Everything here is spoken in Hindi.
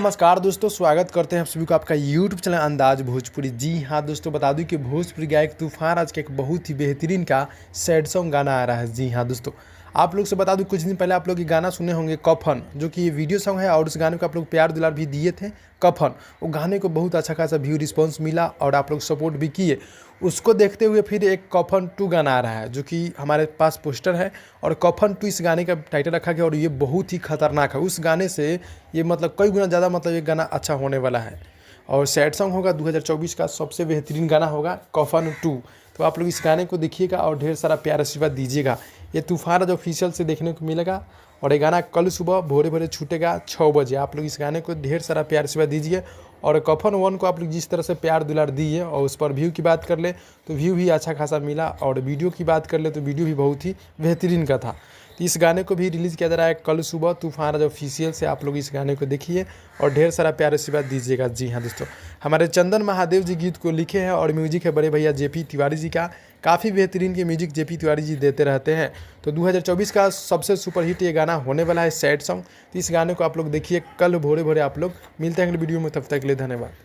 नमस्कार दोस्तों, स्वागत करते हैं आप सभी को आपका यूट्यूब चैनल अंदाज भोजपुरी। जी हाँ दोस्तों, बता दूं कि भोजपुरी गायक तूफान राज का एक बहुत ही बेहतरीन का सैड सॉन्ग गाना आ रहा है। जी हाँ दोस्तों, आप लोग से बता दूं कुछ दिन पहले आप लोग ये गाना सुने होंगे कफन, जो कि ये वीडियो सॉन्ग है और उस गाने को आप लोग प्यार दुलार भी दिए थे। कफन, वो गाने को बहुत अच्छा खासा व्यू रिस्पॉन्स मिला और आप लोग सपोर्ट भी किए। उसको देखते हुए फिर एक कफन 2 गाना आ रहा है, जो कि हमारे पास पोस्टर है और कफन 2 इस गाने का टाइटल रखा गया और ये बहुत ही खतरनाक है। उस गाने से ये मतलब कई गुना ज़्यादा मतलब ये गाना अच्छा होने वाला है और सैड सॉन्ग होगा। 2024 का सबसे बेहतरीन गाना होगा कफन 2। तो आप लोग इस गाने को देखिएगा और ढेर सारा प्यार आशीर्वाद दीजिएगा। ये तूफान राज ऑफिशियल से देखने को मिलेगा और ये गाना कल सुबह भोरे भोरे छूटेगा 6 बजे। आप लोग इस गाने को ढेर सारा प्यार आशीर्वाद दीजिए और कफन 1 को आप लोग जिस तरह से प्यार दुलार दिए और उस पर व्यू की बात कर ले तो व्यू भी अच्छा खासा मिला और वीडियो की बात कर ले तो वीडियो भी बहुत ही बेहतरीन का था। तो इस गाने को भी रिलीज़ किया जा रहा है कल सुबह तूफान राज ऑफिशियल से। आप लोग इस गाने को देखिए और ढेर सारा प्यार आशीर्वाद दीजिएगा। जी हाँ दोस्तों, हमारे चंदन महादेव जी गीत को लिखे हैं और म्यूजिक है बड़े भैया जेपी तिवारी जी का। काफ़ी बेहतरीन के म्यूजिक जेपी तिवारी जी देते रहते हैं। तो 2024 का सबसे सुपरहिट ये गाना होने वाला है सैड सॉन्ग। तो इस गाने को आप लोग देखिए कल भोरे भोरे। आप लोग मिलते हैं अगले वीडियो में, तब तक के लिए धन्यवाद।